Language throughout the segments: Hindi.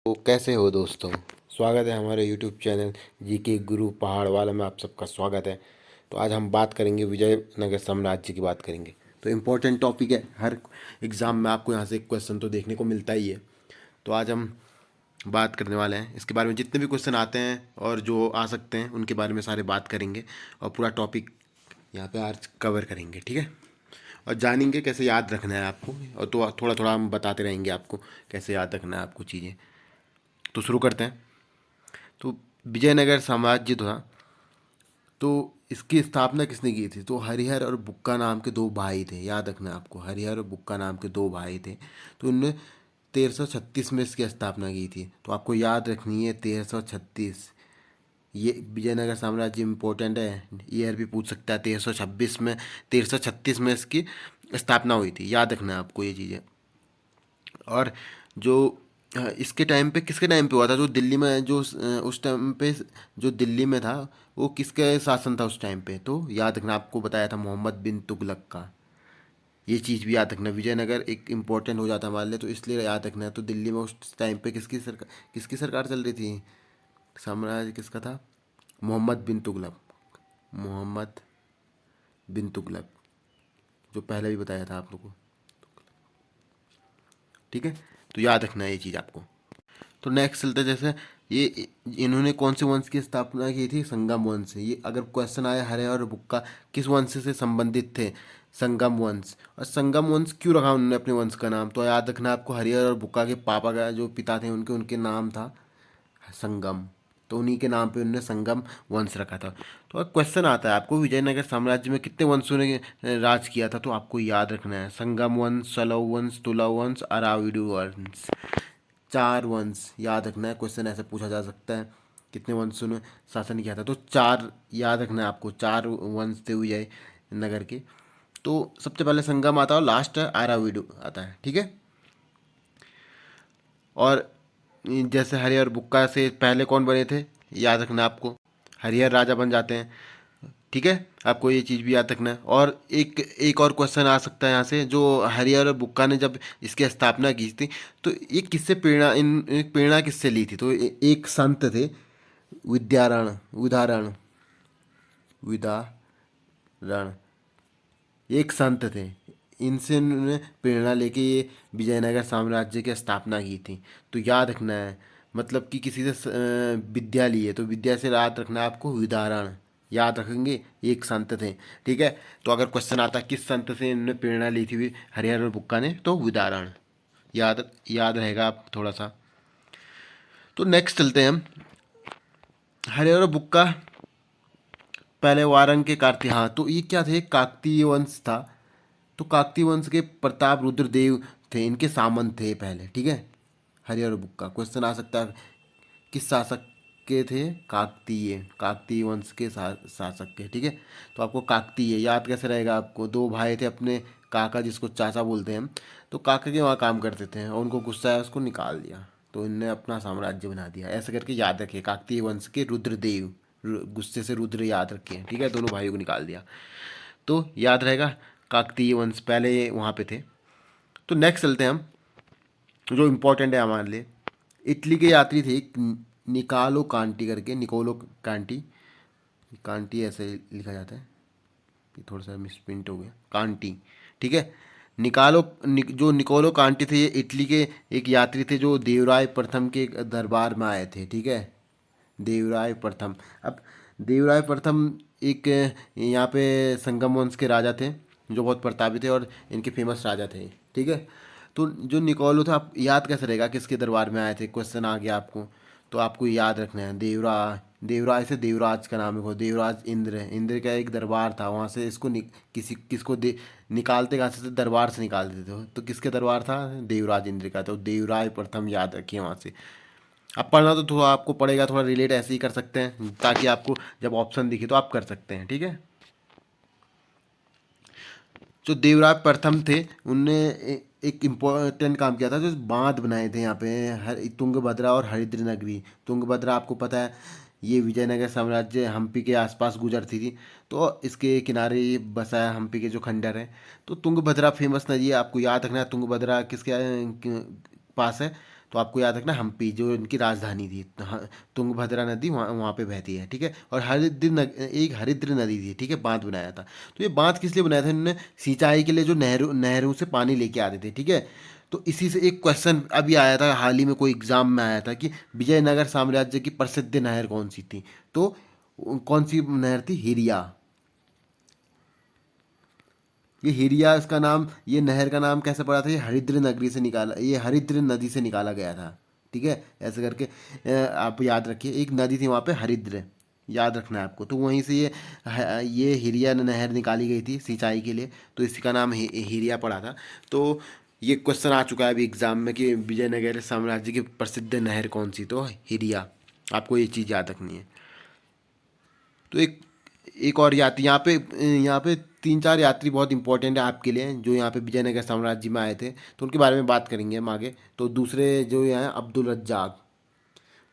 तो कैसे हो दोस्तों। स्वागत है हमारे यूट्यूब चैनल जी के गुरु पहाड़ वाला में, आप सबका स्वागत है। तो आज हम बात करेंगे विजयनगर साम्राज्य की बात करेंगे। तो इम्पोर्टेंट टॉपिक है, हर एग्ज़ाम में आपको यहाँ से एक क्वेश्चन तो देखने को मिलता ही है। तो आज हम बात करने वाले हैं इसके बारे में, जितने भी क्वेश्चन आते हैं और जो आ सकते हैं उनके बारे में सारे बात करेंगे और पूरा टॉपिक यहाँ पे आज कवर करेंगे, ठीक है। और जानेंगे कैसे याद रखना है आपको, और तो थोड़ा थोड़ा हम बताते रहेंगे आपको कैसे याद रखना है आपको चीज़ें। तो शुरू करते हैं। तो विजयनगर साम्राज्य था, तो इसकी स्थापना किसने की थी? तो हरिहर और बुक्का नाम के दो भाई थे, याद रखना आपको, हरिहर और बुक्का नाम के दो भाई थे। तो उनने 1336 में इसकी स्थापना की थी। तो आपको याद रखनी है 1336। ये विजयनगर साम्राज्य इम्पोर्टेंट है, ईयर भी पूछ सकता है। 1326 में, 1336 में इसकी स्थापना हुई थी, याद रखना है आपको ये चीज़ें। और जो इसके टाइम पे, किसके टाइम पे हुआ था? जो दिल्ली में, जो उस टाइम पे जो दिल्ली में था, वो किसके शासन था उस टाइम पे? तो याद रखना, आपको बताया था मोहम्मद बिन तुगलक का। ये चीज़ भी याद रखना, विजयनगर एक इम्पोर्टेंट हो जाता है हमारे लिए, तो इसलिए याद रखना है। तो दिल्ली में उस टाइम पे किसकी सरकार चल रही थी? साम्राज्य किसका था? मोहम्मद बिन तुगलक। मोहम्मद बिन तुगलक, जो पहले भी बताया था आप लोगों को, ठीक है। तो याद रखना है ये चीज़ आपको। तो नेक्स्ट चलते हैं, जैसे ये इन्होंने कौन से वंश की स्थापना की थी? संगम वंश से। ये अगर क्वेश्चन आया हरे और बुक्का किस वंश से संबंधित थे? संगम वंश। और संगम वंश क्यों रखा उन्होंने अपने वंश का नाम? तो याद रखना आपको, हरिहर और बुक्का के पापा का जो पिता थे, उनके उनके नाम था संगम। तो उन्हीं के नाम पे उन्होंने संगम वंश रखा था। तो अब क्वेश्चन आता है आपको, विजयनगर साम्राज्य में कितने वंशों ने राज किया था? तो आपको याद रखना है, संगम वंश, सलव वंश, तुलव वंश, अराविडु वंश। चार वंश याद रखना है, क्वेश्चन ऐसे पूछा जा सकता है कितने वंशों ने शासन किया था। तो चार याद रखना है आपको, चार वंश थे विजय नगर के। तो सबसे पहले संगम आता है और लास्ट आराविडु आता है, ठीक है। और जैसे हरिहर बुक्का से पहले कौन बने थे, याद रखना आपको, हरिहर राजा बन जाते हैं, ठीक है। आपको ये चीज़ भी याद रखना है। और एक एक और क्वेश्चन आ सकता है यहाँ से, जो हरिहर और बुक्का ने जब इसकी स्थापना की थी, तो ये किससे प्रेरणा, इन प्रेरणा किससे ली थी? तो एक संत थे, विद्यारण उदाहरण विदारण, एक संत थे, इनसे उन्होंने प्रेरणा लेके ये विजयनगर साम्राज्य की स्थापना की थी। तो याद रखना है, मतलब कि किसी से विद्या ली है, तो विद्या से याद रखना है आपको, विदारण। याद रखेंगे, एक संत थे, ठीक है। तो अगर क्वेश्चन आता है किस संत से इन्होंने प्रेरणा ली थी हरिहर और बुक्का ने, तो विदारण। याद याद रहेगा आप थोड़ा सा। तो नेक्स्ट चलते हैं हम, हरिहर और बुक्का पहले वारंग के कार्ति, हाँ, तो ये क्या थे? काकतीय वंश था। तो काकतीय वंश के प्रताप रुद्रदेव थे, इनके सामंत थे पहले, ठीक है। हरिहर और बुक्का, क्वेश्चन आ सकता है किस शासक के थे? काकतीय, काकतीय वंश के शासक के, ठीक है। तो आपको काकतीय याद कैसे रहेगा? आपको दो भाई थे अपने, काका जिसको चाचा बोलते हैं हम, तो काका के वहाँ काम करते थे और उनको गुस्सा है, उसको निकाल दिया, तो इनने अपना साम्राज्य बना दिया। ऐसे करके याद रखिए, काकतीय वंश के रुद्रदेव, गुस्से से रुद्र याद रखिए, ठीक है। दोनों भाइयों को निकाल दिया, तो याद रहेगा काकतीय वंश पहले वहाँ पे थे। तो नेक्स्ट चलते हैं हम, जो इम्पोर्टेंट है हमारे लिए, इटली के यात्री थे एक निकालो कांटी करके, निकोलो कांटी, कांटी ऐसे लिखा जाता है, ये थोड़ा सा मिसप्रिंट हो गया, कांटी, ठीक है। जो निकोलो कांटी थे, ये इटली के एक यात्री थे जो देवराय प्रथम के दरबार में आए थे, ठीक है। देवराय प्रथम। अब देवराय प्रथम एक यहाँ पे संगम वंश के राजा थे, जो बहुत प्रतापी थे और इनके फेमस राजा थे, ठीक है। तो जो निकोलो था, आप याद कैसे रहेगा किसके दरबार में आए थे? क्वेश्चन आ गया आपको, तो आपको याद रखना है देवराय। देवराय से देवराज का नाम है, देवराज इंद्र है, इंद्र का एक दरबार था, वहाँ से इसको किसको निकालते कहाँ से? दरबार से निकालते थे। तो किसके दरबार था? देवराज इंद्र का। तो देवराय प्रथम याद रखिए वहाँ से। अब पढ़ना तो थोड़ा आपको पड़ेगा, थोड़ा रिलेट ऐसे ही कर सकते हैं ताकि आपको जब ऑप्शन दिखे तो आप कर सकते हैं, ठीक है। जो देवराय प्रथम थे, उनने एक इम्पोर्टेंट काम किया था, जो बांध बनाए थे यहाँ पे, तुंगभद्रा और हरिद्र नगरी। तुंगभद्रा आपको पता है, ये विजयनगर साम्राज्य हम्पी के आसपास गुजरती थी, तो इसके किनारे ये बसा है हम्पी के जो खंडर है। तो तुंगभद्रा फेमस नदी है, आपको याद रखना है तुंगभद्रा किसके पास है? तो आपको याद रखना हम्पी जो इनकी राजधानी थी। तुंगभद्रा नदी वहाँ वहाँ पे बहती है, ठीक है। और एक हरिद्र नदी थी, ठीक है, बांध बनाया था। तो ये बांध किस लिए बनाया था इन्होंने? सिंचाई के लिए, जो नहरों से पानी लेके आते थे, ठीक है। तो इसी से एक क्वेश्चन अभी आया था हाल ही में, कोई एग्जाम में आया था कि विजयनगर साम्राज्य की प्रसिद्ध नहर कौन सी थी? तो कौन सी नहर थी? हिरिया। ये हिरिया, इसका नाम, ये नहर का नाम कैसे पड़ा था? ये हरिद्र नगरी से निकाला, ये हरिद्र नदी से निकाला गया था, ठीक है। ऐसे करके आप याद रखिए, एक नदी थी वहाँ पे हरिद्र, याद रखना है आपको। तो वहीं से ये हिरिया नहर निकाली गई थी सिंचाई के लिए, तो इसी का नाम हिरिया पड़ा था। तो ये क्वेश्चन आ चुका है अभी एग्जाम में कि विजयनगर साम्राज्य की प्रसिद्ध नहर कौन सी? तो हिरिया। आपको ये चीज़ याद रखनी है। तो एक एक और यात्री यहाँ पे तीन चार यात्री बहुत इंपॉर्टेंट है आपके लिए, जो यहाँ पे विजयनगर साम्राज्य में आए थे, तो उनके बारे में बात करेंगे हम आगे। तो दूसरे जो यहाँ हैं, अब्दुल रज्जाक।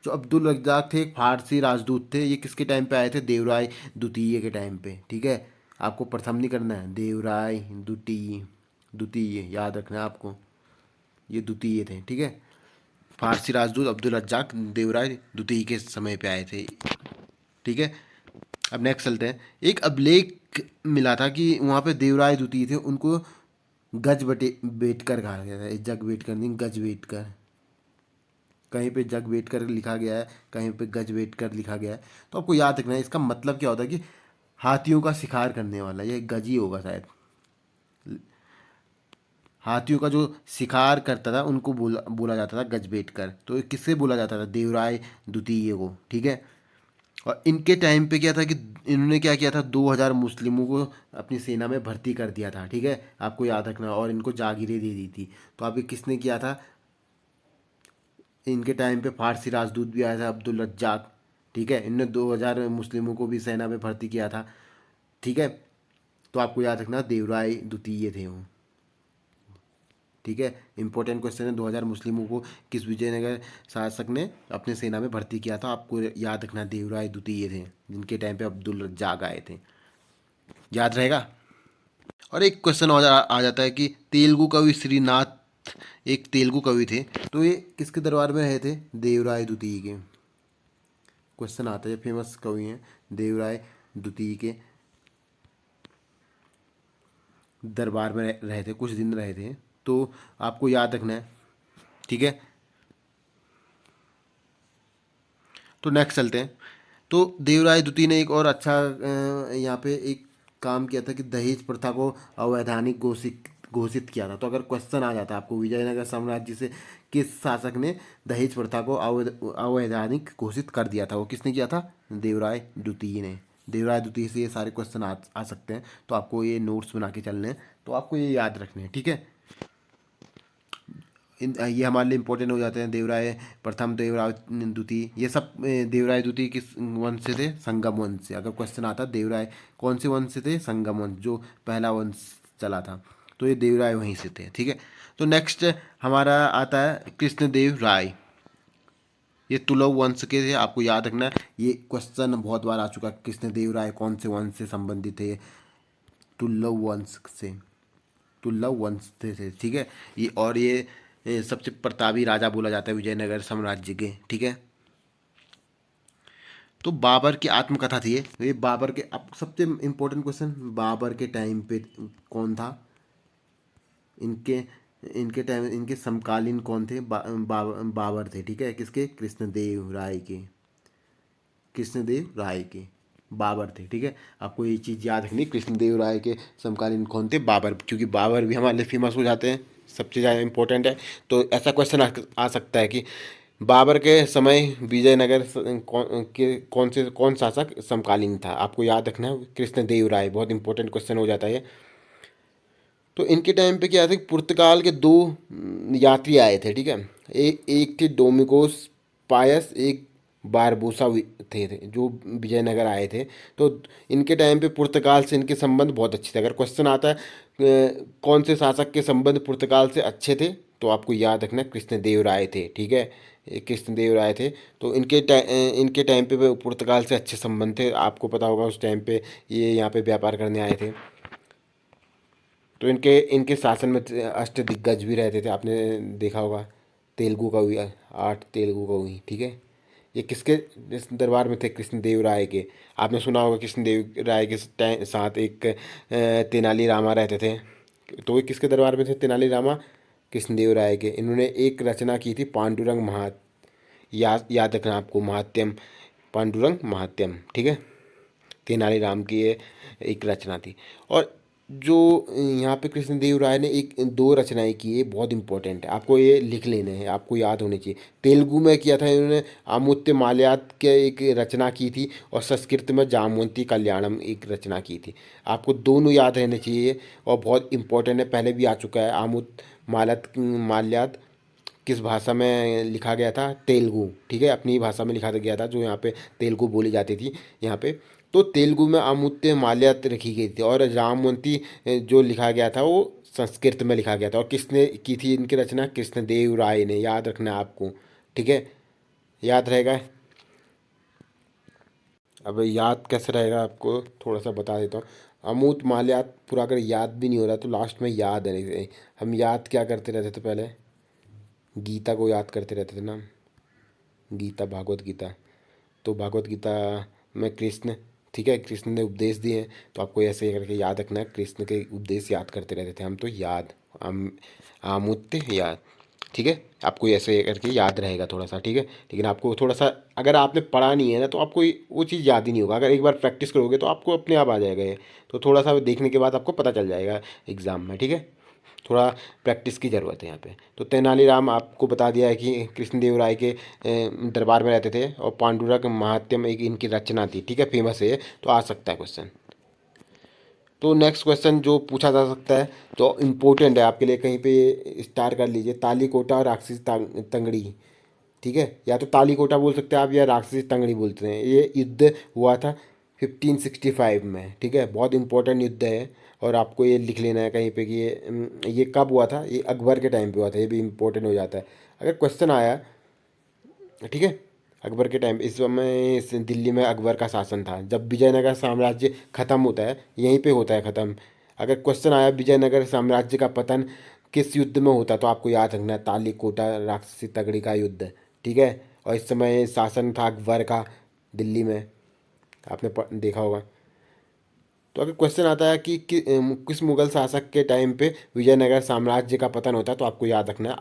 जो अब्दुल रज्जाक थे, एक फारसी राजदूत थे। ये किसके टाइम पे आए थे? देवराय द्वितीय के टाइम पे, ठीक है। आपको प्रथम नहीं करना है, देवराय द्वितीय, द्वितीय याद रखना है आपको। ये द्वितीय थे, ठीक है। फारसी राजदूत अब्दुल रज्जाक देवराय द्वितीय के समय पे आए थे, ठीक है। अब नेक्स्ट चलते हैं। एक अभिलेख मिला था कि वहाँ पे देवराय द्वितीय थे, उनको गज बटे बेटकर कहा गया था। जग बेटकर नहीं, गज बेटकर। कहीं पे जग बेटकर लिखा गया है, कहीं पे गज बेटकर लिखा गया है। तो आपको याद रखना है इसका मतलब क्या होता है कि हाथियों का शिकार करने वाला, ये गज ही होगा शायद। हाथियों का जो शिकार करता था उनको बोला बोला जाता था गजबेटकर। तो ये किससे बोला जाता था? देवराय द्वितीय को, ठीक है। और इनके टाइम पे क्या था कि इन्होंने क्या किया था, 2000 मुस्लिमों को अपनी सेना में भर्ती कर दिया था, ठीक है। आपको याद रखना, और इनको जागीरें दे दी थी। तो आप ये किसने किया था? इनके टाइम पे फारसी राजदूत भी आया था, अब्दुल रज्जाक, ठीक है। इनने 2000 मुस्लिमों को भी सेना में भर्ती किया था, ठीक है। तो आपको याद रखना देवराय द्वितीय थे वो, ठीक है। इंपॉर्टेंट क्वेश्चन है, 2000 मुस्लिमों को किस विजयनगर शासक ने अपने सेना में भर्ती किया था? आपको याद रखना देवराय द्वितीय थे, जिनके टाइम पे अब्दुल रज्जाक आए थे। याद रहेगा। और एक क्वेश्चन और आ जाता है कि तेलुगु कवि श्रीनाथ एक तेलुगु कवि थे, तो ये किसके दरबार में रहे थे? देवराय द्वितीय के। क्वेश्चन आता है, फेमस कवि हैं, देवराय द्वितीय के दरबार में रहे थे, कुछ दिन रहे थे। तो आपको याद रखना है, ठीक है। तो नेक्स्ट चलते हैं। तो देवराय द्वितीय ने एक और अच्छा यहाँ पे एक काम किया था कि दहेज प्रथा को अवैधानिक घोषित घोषित किया था। तो अगर क्वेश्चन आ जाता है आपको, विजयनगर साम्राज्य से किस शासक ने दहेज प्रथा को अवैधानिक घोषित कर दिया था? वो किसने किया था? देवराय द्वितीय ने। देवराय द्वितीय से ये सारे क्वेश्चन आ सकते हैं, तो आपको ये नोट्स बना के चलने हैं, तो आपको ये याद रखने हैं, ठीक है। ये हमारे लिए इंपॉर्टेंट हो जाते हैं। देवराय प्रथम, देवराय द्वितीय, ये सब देवराय द्वितीय किस वंश से थे? संगम वंश से। अगर क्वेश्चन आता देवराय कौन से वंश से थे? संगम वंश, जो पहला वंश चला था, तो ये देवराय वहीं से थे, ठीक है। तो नेक्स्ट हमारा आता है कृष्णदेव राय। ये तुलव वंश के थे, आपको याद रखना है। ये क्वेश्चन बहुत बार आ चुका है, कृष्णदेव राय कौन से वंश से संबंधित थे? तुलव वंश से, तुल्लव वंश थे, ठीक है। ये सबसे प्रतापी राजा बोला जाता है विजयनगर साम्राज्य के, ठीक है। तो बाबर की आत्मकथा थी ये। तो ये बाबर के, अब सबसे इम्पोर्टेंट क्वेश्चन, बाबर के टाइम पे कौन था? इनके इनके टाइम, इनके समकालीन कौन थे? बाबर थे, ठीक है। किसके? कृष्णदेव राय के। कृष्णदेव राय के बाबर थे, ठीक है। आपको ये चीज़ याद रखनी, कृष्णदेव राय के समकालीन कौन थे? बाबर, क्योंकि बाबर भी हमारे लिए फेमस हो जाते हैं, सबसे ज़्यादा इंपॉर्टेंट है। तो ऐसा क्वेश्चन आ सकता है कि बाबर के समय विजयनगर कौन शासक समकालीन था? आपको याद रखना है कृष्णदेव राय, बहुत इंपॉर्टेंट क्वेश्चन हो जाता है। तो इनके टाइम पे क्या था कि पुर्तगाल के दो यात्री आए थे, ठीक है। एक थे डोमिगोस पायस, एक बारबोसा थे जो विजयनगर आए थे। तो इनके टाइम पे पुर्तगाल से इनके संबंध बहुत अच्छे थे। अगर क्वेश्चन आता है कौन से शासक के संबंध पुर्तगाल से अच्छे थे, तो आपको याद रखना कृष्णदेव राय थे, ठीक है। ये कृष्णदेव राय थे। तो इनके टाइम पे पुर्तगाल से अच्छे संबंध थे। आपको पता होगा उस टाइम पे ये यहाँ पे व्यापार करने आए थे। तो इनके इनके शासन में अष्टदिग्गज भी रहते थे, आपने देखा होगा। तेलुगु का हुई, 8 तेलुगु का हुई, ठीक है। ये किसके इस दरबार में थे? कृष्णदेव राय के। आपने सुना होगा कृष्णदेव राय के साथ एक तेनाली रामा रहते थे। तो ये किसके दरबार में थे तेनाली रामा? कृष्णदेव राय के। इन्होंने एक रचना की थी पांडुरंग याद याद रखना आपको, महात्यम, पांडुरंग महात्यम, ठीक है। तेनालीराम की ये एक रचना थी। और जो यहाँ पे कृष्णदेव राय ने एक दो रचनाएं की है, बहुत इंपॉर्टेंट है, आपको ये लिख लेने हैं, आपको याद होने चाहिए। तेलुगु में किया था इन्होंने आमुत्य माल्यात के एक रचना की थी, और संस्कृत में जामवंती कल्याणम एक रचना की थी। आपको दोनों याद रहने चाहिए, और बहुत इंपॉर्टेंट है, पहले भी आ चुका है। माल्यात किस भाषा में लिखा गया था? तेलुगु, ठीक है, अपनी भाषा में लिखा गया था, जो यहाँ पे तेलुगु बोली जाती थी यहाँ पे। तो तेलुगु में अमुत्य माल्यात रखी गई थी, और रामवंती जो लिखा गया था वो संस्कृत में लिखा गया था। और किसने की थी इनकी रचना? कृष्णदेव राय ने, याद रखना है आपको, ठीक है। याद रहेगा। अब याद कैसे रहेगा आपको थोड़ा सा बता देता हूँ। अमूत माल्यात पूरा अगर याद भी नहीं हो रहा तो लास्ट में याद है। हम याद क्या करते रहते थे पहले? गीता को याद करते रहते थे ना, गीता, भागवत गीता। तो भागवत गीता में कृष्ण, ठीक है, कृष्ण ने उपदेश दिए हैं, तो आपको ऐसे करके याद रखना है, कृष्ण के उपदेश याद करते रहते थे हम तो। याद आमुत्य याद, ठीक है, आपको ऐसे करके याद रहेगा थोड़ा सा, ठीक है। लेकिन आपको थोड़ा सा, अगर आपने पढ़ा नहीं है ना तो आपको वो चीज़ याद ही नहीं होगा। अगर एक बार प्रैक्टिस करोगे तो आपको अपने आप आ जाएगा ये। तो थोड़ा सा देखने के बाद आपको पता चल जाएगा एग्ज़ाम में, ठीक है। थोड़ा प्रैक्टिस की ज़रूरत है यहाँ पे। तो तेनालीराम आपको बता दिया है कि कृष्णदेव राय के दरबार में रहते थे, और पांडुरंग महात्यम एक इनकी रचना थी, ठीक है, फेमस है। तो आ सकता है क्वेश्चन। तो नेक्स्ट क्वेश्चन जो पूछा जा सकता है, तो इम्पोर्टेंट है आपके लिए, कहीं पे स्टार कर लीजिए। तालीकोटा और राक्षसी तंगड़ी, ठीक है, या तो तालीकोटा बोल सकते हैं आप, या राक्षसी तंगड़ी बोलते हैं। ये युद्ध हुआ था 1565 में, ठीक है, बहुत इंपॉर्टेंट युद्ध है। और आपको ये लिख लेना है कहीं पे कि ये कब हुआ था? ये अकबर के टाइम पे हुआ था, ये भी इंपॉर्टेंट हो जाता है अगर क्वेश्चन आया, ठीक है। अकबर के टाइम, इस समय दिल्ली में अकबर का शासन था। जब विजयनगर साम्राज्य खत्म होता है, यहीं पे होता है खत्म। अगर क्वेश्चन आया विजयनगर साम्राज्य का पतन किस युद्ध में होता, तो आपको याद रखना है तालीकोटा राक्षसी तगड़ी का युद्ध, ठीक है। और इस समय शासन था अकबर का दिल्ली में, आपने देखा होगा। तो अगर क्वेश्चन आता है किस मुगल शासक के टाइम पे विजयनगर साम्राज्य का पतन होता है, तो आपको याद रखना है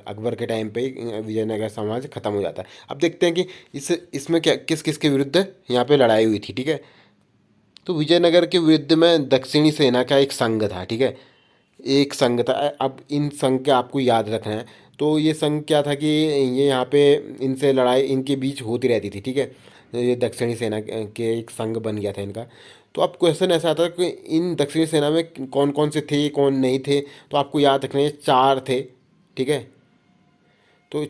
अकबर के टाइम पे ही विजयनगर साम्राज्य खत्म हो जाता है। अब देखते हैं कि इसमें क्या किस किस के विरुद्ध यहाँ पे लड़ाई हुई थी, ठीक है। तो विजयनगर के विरुद्ध में दक्षिणी सेना का एक संघ था, ठीक है, एक संघ था। अब इन संघ के आपको याद रखना है। तो ये संघ क्या था कि ये यहाँ पे इनसे लड़ाई इनके बीच होती रहती थी, ठीक है। ये दक्षिणी सेना के एक संघ बन गया था इनका। तो अब क्वेश्चन ऐसा आता है कि इन दक्षिणी सेना में कौन कौन से थे, कौन नहीं थे, तो आपको याद रखना है 4 थे, ठीक है। तो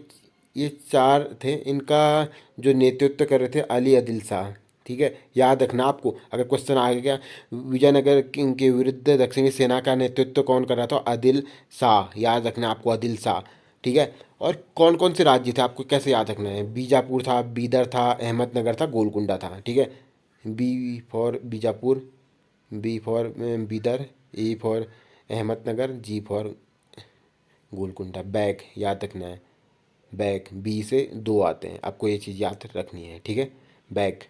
ये 4 थे, इनका जो नेतृत्व कर रहे थे अली आदिल शाह, ठीक है। याद रखना आपको, अगर क्वेश्चन आ गया विजयनगर के विरुद्ध दक्षिणी सेना का नेतृत्व कौन कर रहा था? आदिल शाह, याद रखना आपको आदिल शाह, ठीक है। और कौन कौन से राज्य थे आपको कैसे याद रखना है? बीजापुर था, बीदर था, अहमदनगर था, गोलकुंडा था, ठीक है। B for Bijapur, B for Bidar, E for Ahmednagar, G for Golconda. Bag याद रखना है, बैग, बी से 2 आते हैं, आपको ये चीज़ याद रखनी है, ठीक है, बैग।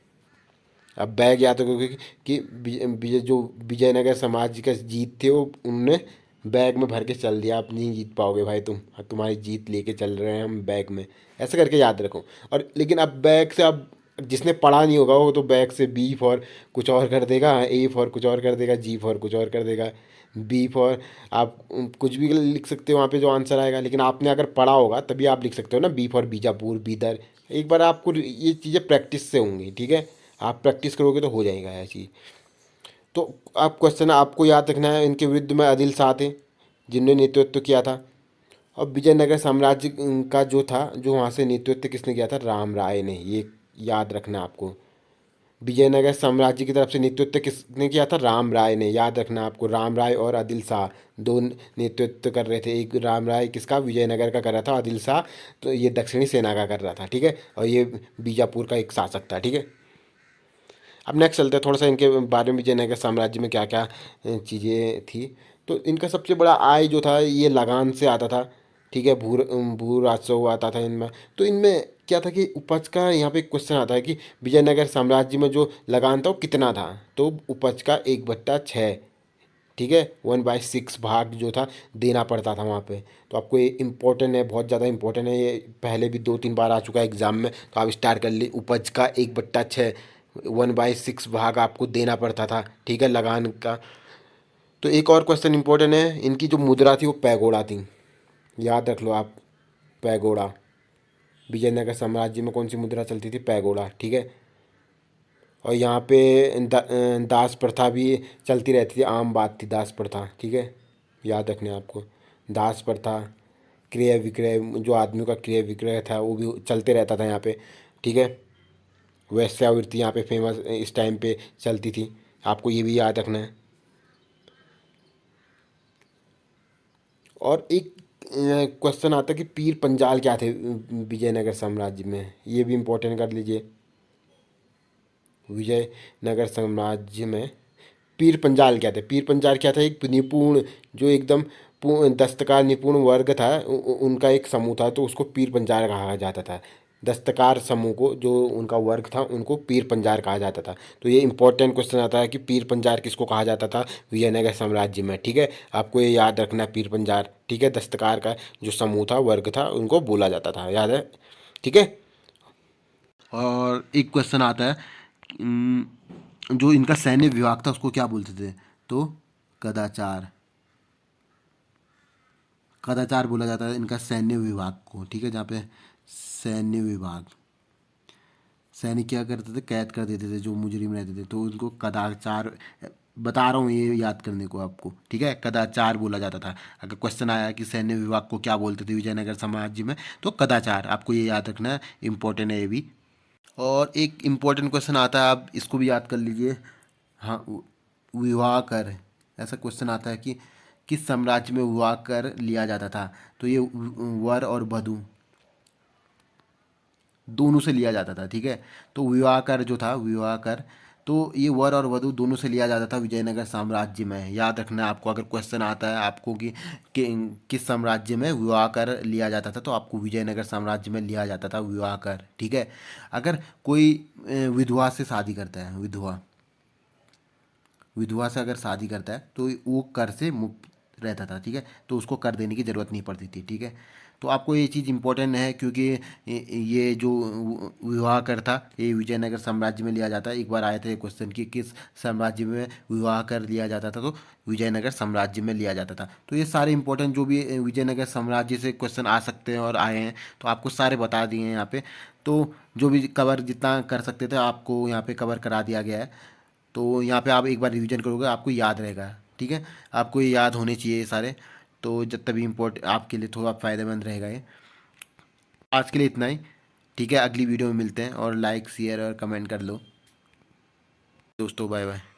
अब बैग याद रखोगे कि जो विजयनगर समाज का जीत थे वो उनने बैग में भर के चल दिया। आप नहीं जीत पाओगे भाई, तुम्हारी जीत लेके चल रहे हैं हम बैग में, ऐसे करके याद रखो। और लेकिन अब बैग से, अब जिसने पढ़ा नहीं होगा वो तो बैग से बी फॉर कुछ और कर देगा, ए फॉर कुछ और कर देगा, जी फॉर कुछ और कर देगा, बी फॉर आप कुछ भी लिख सकते हो वहाँ पे जो आंसर आएगा। लेकिन आपने अगर पढ़ा होगा तभी आप लिख सकते हो ना, बी फॉर बीजापुर, बीदर। एक बार आपको ये चीज़ें प्रैक्टिस से होंगी, ठीक है, आप प्रैक्टिस करोगे तो हो जाएगा ये चीज़। तो आप क्वेश्चन आपको याद रखना है, इनके विरुद्ध में आदिल शाह थे जिनने नेतृत्व किया था। और विजयनगर साम्राज्य का जो था, जो वहाँ से नेतृत्व किसने किया था? राम राय ने, ये याद रखना है आपको। विजयनगर साम्राज्य की तरफ से नेतृत्व किसने किया था? राम राय ने, याद रखना आपको। राम राय और आदिल शाह दो नेतृत्व कर रहे थे। एक राम राय किसका? विजयनगर का कर रहा था, आदिल शाह तो ये दक्षिणी सेना का कर रहा था, ठीक है। और ये बीजापुर का एक शासक था, ठीक है। अब नेक्स्ट चलते हैं थोड़ा सा इनके बारे में, विजयनगर साम्राज्य में क्या क्या चीज़ें थी। तो इनका सबसे बड़ा आय जो था ये लगान से आता था। ठीक है। भू राजस्व आता था इनमें। तो इनमें क्या था कि उपज का यहाँ पे क्वेश्चन आता है कि विजयनगर साम्राज्य में जो लगान था वो कितना था। तो उपज का 1/6, ठीक है, 1/6 भाग जो था देना पड़ता था वहाँ पे। तो आपको ये इम्पोर्टेंट है, बहुत ज़्यादा इम्पोर्टेंट है, ये पहले भी 2-3 बार आ चुका है एग्जाम में। तो आप स्टार्ट कर लिए, उपज का 1/6, 1/6 भाग आपको देना पड़ता था, ठीक है, लगान का। तो एक और क्वेश्चन इंपॉर्टेंट है, इनकी जो मुद्रा थी वो पैगोडा थी, याद रख लो आप। पैगोडा, विजयनगर साम्राज्य में कौन सी मुद्रा चलती थी? पैगोडा, ठीक है। और यहाँ पे दास प्रथा भी चलती रहती थी, आम बात थी दास प्रथा, ठीक है, याद रखने आपको। दास प्रथा, क्रय विक्रय, जो आदमी का क्रय विक्रय था वो भी चलते रहता था यहाँ पे, ठीक है। वैश्यावृत्ति यहाँ पे फेमस इस टाइम पे चलती थी, आपको ये भी याद रखना है। और एक क्वेश्चन आता है कि पीर पंजाल क्या थे विजयनगर साम्राज्य में, ये भी इम्पोर्टेंट कर लीजिए। विजयनगर साम्राज्य में पीर पंजाल क्या थे? पीर पंजाल क्या था? एक निपुण, जो एकदम दस्तकार निपुण वर्ग था, उनका एक समूह था, तो उसको पीर पंजाल कहा जाता था। दस्तकार समूह को, जो उनका वर्ग था, उनको पीर पंजाल कहा जाता था। तो ये इंपॉर्टेंट क्वेश्चन आता है कि पीर पंजाल किसको कहा जाता था विजयनगर साम्राज्य में, ठीक है। आपको ये याद रखना है, पीर पंजाल, ठीक है, दस्तकार का जो समूह था, वर्ग था, उनको बोला जाता था, याद है, ठीक है। और एक क्वेश्चन आता है, जो इनका सैन्य विभाग था उसको क्या बोलते थे? तो कदाचार, कदाचार बोला जाता है इनका सैन्य विभाग को, ठीक है। जहाँ पे सैन्य विभाग, सैनिक क्या करते थे? कैद कर देते थे जो मुजरिम रहते थे, तो उनको कदाचार, बता रहा हूँ ये याद करने को आपको, ठीक है, कदाचार बोला जाता था। अगर क्वेश्चन आया कि सैन्य विभाग को क्या बोलते थे विजयनगर साम्राज्य में, तो कदाचार, आपको ये याद रखना है, इंपॉर्टेंट है ये भी। और एक इम्पोर्टेंट क्वेश्चन आता है, आप इसको भी याद कर लीजिए। हाँ, विवाह कर, ऐसा क्वेश्चन आता है कि किस साम्राज्य में विवाह कर लिया जाता था? तो ये वर और वधू दोनों से लिया जाता था, ठीक है। तो विवाह कर जो था, विवाह कर, तो ये वर और वधू दोनों से लिया जाता था विजयनगर साम्राज्य में। याद रखना है आपको, अगर क्वेश्चन आता है आपको कि किस साम्राज्य में विवाह कर लिया जाता था, तो आपको विजयनगर साम्राज्य में लिया जाता था विवाह कर, ठीक है। अगर कोई विधवा से शादी करता है, विधवा, विधवा से अगर शादी करता है तो वो कर से मुक्त रहता था, ठीक है, तो उसको कर देने की ज़रूरत नहीं पड़ती थी, ठीक है। तो आपको ये चीज़ इंपॉर्टेंट है, क्योंकि ये जो विवाह कर था ये विजयनगर साम्राज्य में लिया जाता है। एक बार आया था ये क्वेश्चन कि किस साम्राज्य में विवाह कर लिया जाता था, तो विजयनगर साम्राज्य में लिया जाता था। तो ये सारे इंपॉर्टेंट जो भी विजयनगर साम्राज्य से क्वेश्चन आ सकते हैं और आए हैं, तो आपको सारे बता दिए हैं यहाँ पे। तो जो भी कवर जितना कर सकते थे आपको यहाँ पे कवर करा दिया गया है। तो यहाँ पे आप एक बार रिवीजन करोगे आपको याद रहेगा, ठीक है। आपको ये याद होने चाहिए ये सारे। तो जब तभी इम्पोर्ट आपके लिए थोड़ा फ़ायदेमंद रहेगा ये। आज के लिए इतना ही, ठीक है। अगली वीडियो में मिलते हैं, और लाइक शेयर और कमेंट कर लो दोस्तों। Bye bye.